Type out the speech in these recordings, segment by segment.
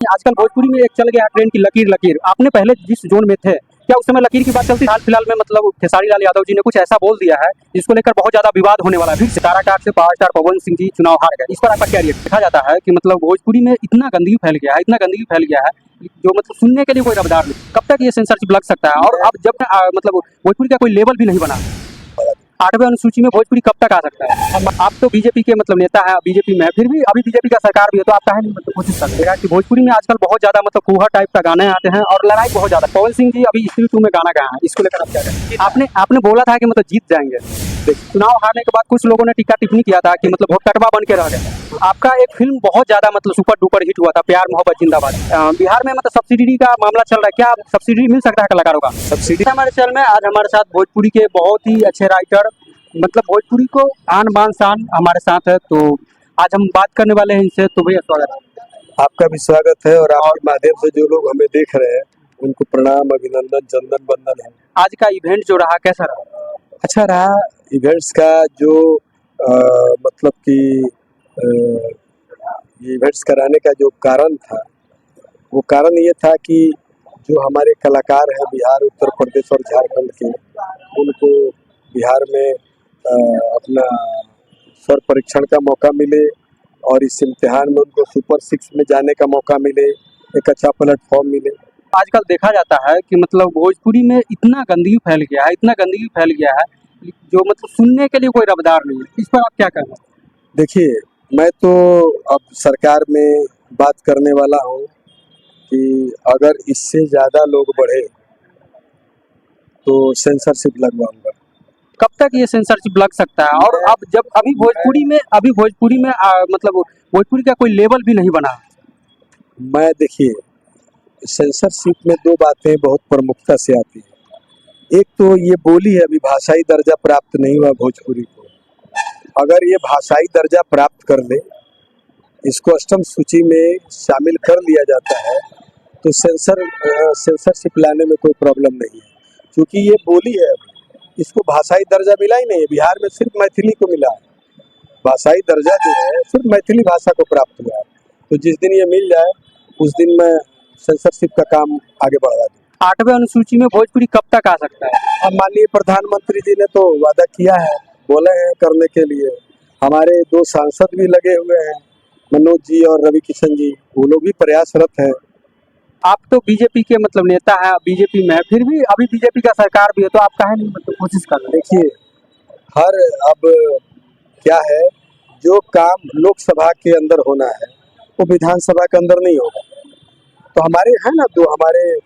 आजकल भोजपुरी में एक चल गया ट्रेंड की लकीर लकीर। आपने पहले जिस जोन में थे, क्या उस समय लकीर की बात चलती? हाल फिलहाल में मतलब खेसारी लाल यादव जी ने कुछ ऐसा बोल दिया है जिसको लेकर बहुत ज्यादा विवाद होने वाला है। फिर सितारा टाट से पावर स्टार पवन सिंह जी चुनाव हार गए। इस पर आपका क्या रिएक्शन? देखा जाता है कि मतलब भोजपुरी में इतना गंदगी फैल गया है, इतना गंदगी फैल गया है जो मतलब सुनने के लिए कोई रबदार नहीं। कब तक ये सेंसरशिप लग सकता है? और अब जब मतलब भोजपुरी का कोई लेवल भी नहीं बना, 8वें अनुसूची में भोजपुरी कब तक आ सकता है? आप तो बीजेपी के मतलब नेता हैं, बीजेपी में, फिर भी अभी बीजेपी का सरकार भी है, तो आप काहे नहीं मतलब कोशिश करते हैं कि भोजपुरी में आजकल बहुत ज्यादा मतलब फूहड़ टाइप का गाने आते हैं और लड़ाई बहुत ज्यादा। पवन सिंह जी अभी स्त्री 2 में गाना गाया है, इसको लेकर आप क्या कहें? आपने बोला था कि मतलब जीत जाएंगे। चुनाव हारने के बाद कुछ लोगों ने टीका टिप्पणी किया था कि मतलब भोटकटवा बन के रह गए। आपका एक फिल्म बहुत ज्यादा मतलब सुपर डुपर हिट हुआ था, प्यार मोहब्बत जिंदाबाद। बिहार में मतलब सब्सिडी का मामला चल रहा है, क्या सब्सिडी मिल सकता है कलाकारों का? सब्सिडी हमारे चैनल में आज हमारे साथ भोजपुरी के बहुत ही अच्छे राइटर, मतलब भोजपुरी को आन बान शान हमारे साथ है, तो आज हम बात करने वाले हैं इनसे। तो भैया स्वागत है। आपका भी स्वागत है और आपके माध्यम से जो लोग हमें देख रहे हैं उनको प्रणाम, अभिनंदन, चंदन बंदन है। आज का इवेंट जो रहा कैसा रहा? अच्छा रहा। इवेंट्स का जो मतलब कि ये इवेंट्स कराने का जो कारण था, वो कारण ये था कि जो हमारे कलाकार हैं बिहार, उत्तर प्रदेश और झारखंड के, उनको बिहार में अपना स्वर परीक्षण का मौका मिले और इस इम्तिहान में उनको सुपर 6 में जाने का मौका मिले, एक अच्छा प्लेटफॉर्म मिले। आजकल देखा जाता है कि मतलब भोजपुरी में इतना गंदगी फैल गया है, इतना गंदगी फैल गया है जो मतलब सुनने के लिए कोई रबदार नहीं है। इस पर आप क्या कहना? देखिए, मैं तो अब सरकार में बात करने वाला हूँ कि अगर इससे ज़्यादा लोग बढ़े तो सेंसरशिप लगवाऊंगा। कब तक ये सेंसरशिप लग सकता है? और अब जब अभी भोजपुरी में मतलब भोजपुरी का कोई लेवल भी नहीं बना। मैं देखिए, सेंसरशिप में दो बातें बहुत प्रमुखता से आती है। एक तो ये बोली है अभी भाषाई दर्जा प्राप्त नहीं हुआ भोजपुरी को। अगर ये भाषाई दर्जा प्राप्त कर ले, इसको अष्टम सूची में शामिल कर लिया जाता है, तो सेंसरशिप लाने में कोई प्रॉब्लम नहीं है, क्योंकि ये बोली है। इसको भाषाई दर्जा मिला ही नहीं है, बिहार में सिर्फ मैथिली को मिला है। भाषाई दर्जा जो है सिर्फ मैथिली भाषा को प्राप्त हुआ है। तो जिस दिन ये मिल जाए उस दिन मैं सेंसरशिप का काम आगे बढ़ा दूँ। 8वें अनुसूची में भोजपुरी कब तक आ सकता है? अब माननीय प्रधानमंत्री जी ने तो वादा किया है, बोले हैं करने के लिए। हमारे 2 सांसद भी लगे हुए हैं, मनोज जी और रवि किशन जी, वो लोग भी प्रयासरत हैं। आप तो बीजेपी के मतलब नेता हैं, बीजेपी में, फिर भी अभी बीजेपी का सरकार भी है, तो आप काहे नहीं मतलब कोशिश कर रहे? देखिए, हर अब क्या है, जो काम लोकसभा के अंदर होना है वो विधानसभा के अंदर नहीं होगा। तो हमारे हैं ना, 2 हमारे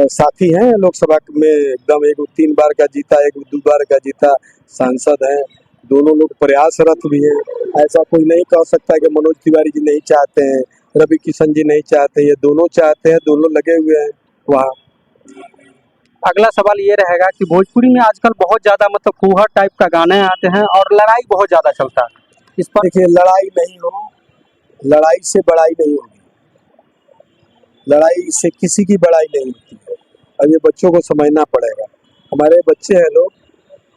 साथी हैं लोकसभा में, एकदम एक 3 बार का जीता, एक 2 बार का जीता सांसद हैं। दोनों लोग प्रयासरत भी हैं। ऐसा कोई नहीं कह सकता कि मनोज तिवारी जी नहीं चाहते हैं, रवि किशन जी नहीं चाहते, ये दोनों चाहते हैं, दोनों लगे हुए हैं वहाँ। अगला सवाल ये रहेगा कि भोजपुरी में आजकल बहुत ज्यादा मतलब फूहड़ टाइप का गाने आते हैं और लड़ाई बहुत ज्यादा चलता है। इस पर देखिए, लड़ाई नहीं हो, लड़ाई से बड़ाई नहीं होगी, लड़ाई से किसी की बड़ाई नहीं होती है। अब ये बच्चों को समझना पड़ेगा। हमारे बच्चे हैं लोग,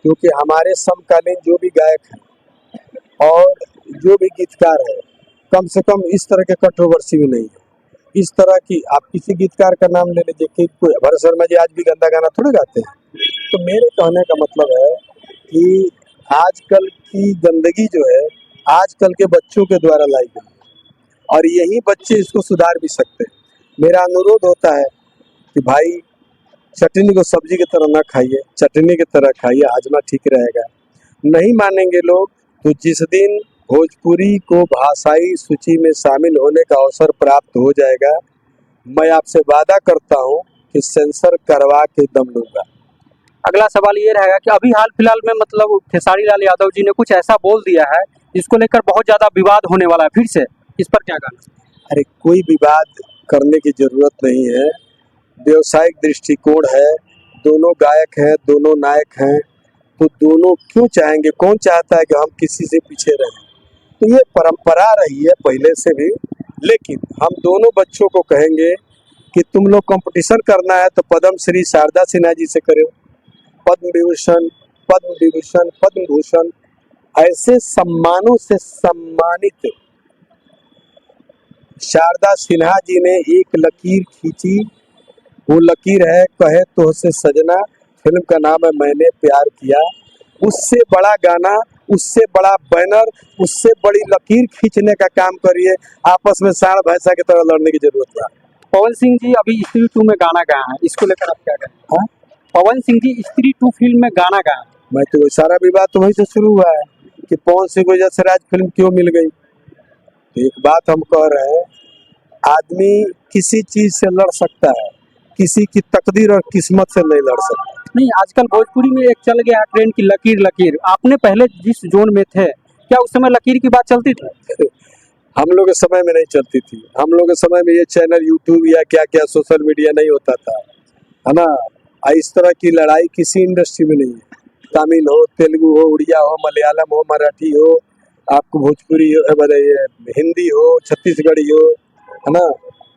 क्योंकि हमारे समकालीन जो भी गायक हैं और जो भी गीतकार है, कम से कम इस तरह के कंट्रोवर्सी भी नहीं है। इस तरह की आप किसी गीतकार का नाम ले लीजिए कि कोई भरत शर्मा जी आज भी गंदा गाना थोड़े गाते हैं। तो मेरे कहने का मतलब है कि आजकल की गंदगी जो है आजकल के बच्चों के द्वारा लाई गई है और यही बच्चे इसको सुधार भी सकते हैं। मेरा अनुरोध होता है कि भाई, चटनी को सब्जी की तरह ना खाइए, चटनी की तरह खाइए, हाजमा ठीक रहेगा। नहीं मानेंगे लोग तो जिस दिन भोजपुरी को भाषाई सूची में शामिल होने का अवसर प्राप्त हो जाएगा, मैं आपसे वादा करता हूं कि सेंसर करवा के दम लूंगा। अगला सवाल ये रहेगा कि अभी हाल फिलहाल में मतलब खेसारी लाल यादव जी ने कुछ ऐसा बोल दिया है जिसको लेकर बहुत ज्यादा विवाद होने वाला है फिर से। इस पर क्या कहना? अरे कोई विवाद करने की जरूरत नहीं है, व्यवसायिक दृष्टिकोण है, दोनों गायक हैं, दोनों नायक हैं, तो दोनों क्यों चाहेंगे, कौन चाहता है कि हम किसी से पीछे रहें? तो ये परंपरा रही है पहले से भी। लेकिन हम दोनों बच्चों को कहेंगे कि तुम लोग कंपटीशन करना है तो पद्म श्री शारदा सिन्हा जी से करो, पद्म विभूषण, पद्म विभूषण, पद्म भूषण, ऐसे सम्मानों से सम्मानित शारदा सिन्हा जी ने एक लकीर खींची, वो लकीर है कहे तो से सजना, फिल्म का नाम है मैंने प्यार किया। उससे बड़ा गाना, उससे बड़ा बैनर, उससे बड़ी लकीर खींचने का काम करिए, आपस में सांड भैंसा की तरह लड़ने की जरूरत है। पवन सिंह जी अभी स्त्री 2 में गाना गाया है, इसको लेकर आप क्या कहें? हाँ? पवन सिंह जी स्त्री 2 फिल्म में गाना गाया है। मैं तो सारा विवाद तो वहीं से शुरू हुआ है कि पवन सिंह को यशराज फिल्म क्यों मिल गई। तो एक बात हम कह रहे हैं, आदमी किसी चीज से लड़ सकता है, किसी की तकदीर और किस्मत से नहीं लड़ सकता। नहीं, आजकल भोजपुरी में एक चल गया है ट्रेंड की लकीर लकीर। आपने पहले जिस जोन में थे, क्या उस समय लकीर की बात चलती थी? हम लोग के समय में नहीं चलती थी। हम लोग के समय में ये चैनल यूट्यूब या क्या क्या सोशल मीडिया नहीं होता था, है ना। इस तरह की लड़ाई किसी इंडस्ट्री में नहीं है। तमिल हो, तेलुगु हो, उड़िया हो, मलयालम हो, मराठी हो, आपको भोजपुरी हो, हिंदी हो, छत्तीसगढ़ी हो, है ना,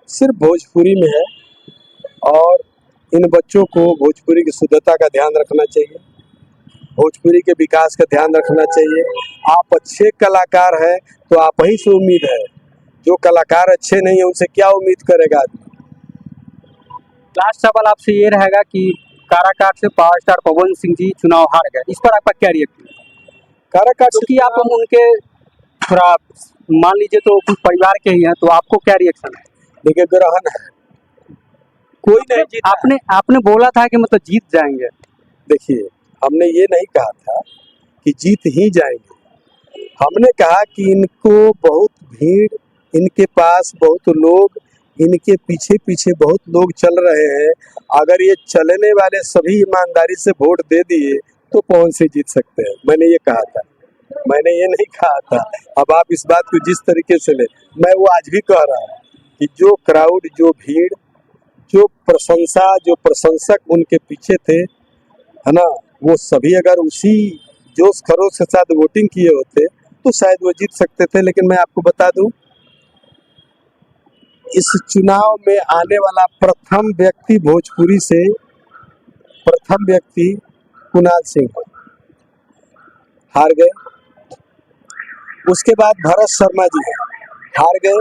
सिर्फ भोजपुरी में है। और इन बच्चों को भोजपुरी की शुद्धता का ध्यान रखना चाहिए, भोजपुरी के विकास का ध्यान रखना चाहिए। आप अच्छे कलाकार हैं तो आप ही से उम्मीद है, जो कलाकार अच्छे नहीं है उनसे क्या उम्मीद करेगा आदमी। लास्ट सवाल आपसे ये रहेगा कि काराकाट से पावर स्टार पवन सिंह जी चुनाव हार गए, इस पर आपका क्या रिएक्शन? काराकाट से क्योंकि आप उनके थोड़ा मान लीजिए तो कुछ परिवार के ही हैं, तो आपको क्या रिएक्शन है? देखिए, ग्रहण है, कोई नहीं जीता। आपने आपने बोला था कि मतलब जीत जाएंगे। देखिए, हमने ये नहीं कहा था कि जीत ही जाएंगे। हमने कहा कि इनको बहुत भीड़, इनके पास बहुत लोग, इनके पीछे पीछे बहुत लोग चल रहे हैं। अगर ये चलने वाले सभी ईमानदारी से वोट दे दिए तो कौन से जीत सकते हैं। मैंने ये कहा था, मैंने ये नहीं कहा था। अब आप इस बात को जिस तरीके से ले, मैं वो आज भी कह रहा हूँ कि जो क्राउड, जो भीड़, जो प्रशंसा, जो प्रशंसक उनके पीछे थे, है ना, वो सभी अगर उसी जोश खरोश के साथ वोटिंग किए होते तो शायद वो जीत सकते थे। लेकिन मैं आपको बता दूं, इस चुनाव में आने वाला प्रथम व्यक्ति भोजपुरी से, प्रथम व्यक्ति कुणाल सिंह हार गए। उसके बाद भरत शर्मा जी हैं, हार गए।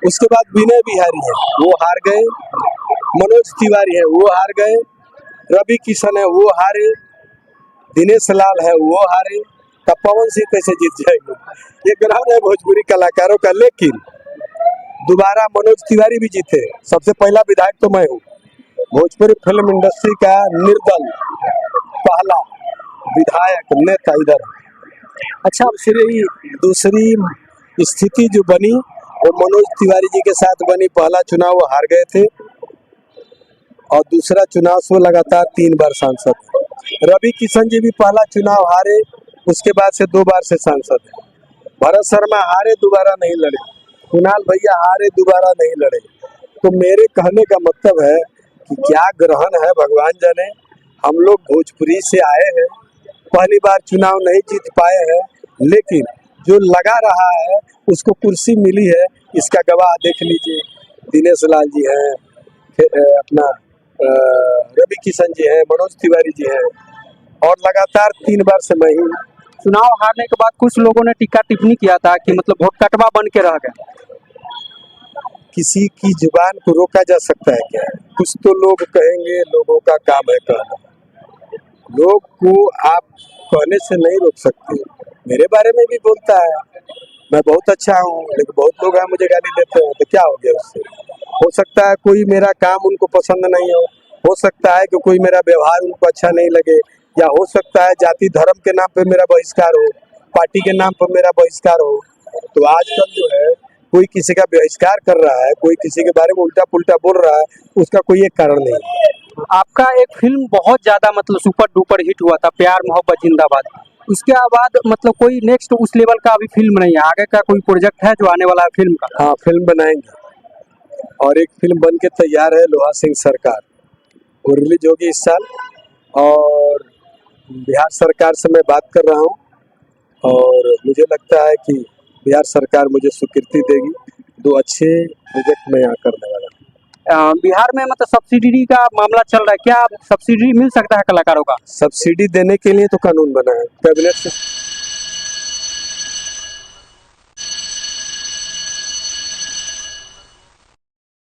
उसके बाद विनय बिहारी है, वो हार गए। मनोज तिवारी है, वो हार गए। रवि किशन है, वो हारे। दिनेश लाल है, वो हारे। तब पवन सिंह कैसे जीत जाएंगे? ये ग्रहण है भोजपुरी कलाकारों का। लेकिन दोबारा मनोज तिवारी भी जीते। सबसे पहला विधायक तो मैं हूँ, भोजपुरी फिल्म इंडस्ट्री का निर्दल पहला विधायक नेता इधर। अच्छा, दूसरी स्थिति जो बनी वो मनोज तिवारी जी के साथ बनी। पहला चुनाव वो हार गए थे और दूसरा चुनाव से लगातार 3 बार सांसद। रवि किशन जी भी पहला चुनाव हारे, उसके बाद से 2 बार से सांसद है। भरत शर्मा हारे, दोबारा नहीं लड़े। कुणाल भैया हारे, दोबारा नहीं लड़े। तो मेरे कहने का मतलब है कि क्या ग्रहण है भगवान जाने। हम लोग भोजपुरी से आए हैं, पहली बार चुनाव नहीं जीत पाए हैं, लेकिन जो लगा रहा है उसको कुर्सी मिली है, इसका गवाह देख लीजिए। दिनेश लाल जी हैं, फिर अपना रवि किशन जी हैं, मनोज तिवारी जी हैं, और लगातार 3 बार से मैं ही। चुनाव हारने के बाद कुछ लोगों ने टीका टिप्पणी किया था कि मतलब वोट कटवा बन के रह गए। किसी की जुबान को रोका जा सकता है क्या? कुछ तो लोग कहेंगे, लोगों का काम है कहना। लोग को आप कहने से नहीं रोक सकते। मेरे बारे में भी बोलता है, मैं बहुत अच्छा हूँ, लेकिन बहुत लोग हैं मुझे गाली देते हैं, तो क्या हो गया उससे? हो सकता है कोई मेरा काम उनको पसंद नहीं हो सकता है कि कोई मेरा व्यवहार उनको अच्छा नहीं लगे, या हो सकता है जाति धर्म के नाम पे मेरा बहिष्कार हो, पार्टी के नाम पर मेरा बहिष्कार हो। तो आजकल जो है कोई किसी का बहिष्कार कर रहा है, कोई किसी के बारे में उल्टा पुल्टा बोल रहा है, उसका कोई एक कारण नहीं है। आपका एक फिल्म बहुत ज्यादा मतलब सुपर डुपर हिट हुआ था, प्यार मोहब्बत जिंदाबाद। उसके बाद मतलब कोई नेक्स्ट उस लेवल का अभी फिल्म नहीं है, आगे का कोई प्रोजेक्ट है जो आने वाला है फिल्म का? हाँ, फिल्म बनाएंगे और एक फिल्म बन के तैयार है, लोहा सिंह सरकार, वो रिलीज होगी इस साल। और बिहार सरकार से मैं बात कर रहा हूँ और मुझे लगता है कि बिहार सरकार मुझे स्वीकृति देगी। 2 अच्छे प्रोजेक्ट मैं यहाँ करने वाला हूँ। बिहार में मतलब सब्सिडी का मामला चल रहा है, क्या सब्सिडी मिल सकता है कलाकारों का? सब्सिडी देने के लिए तो कानून बना है, कैबिनेट से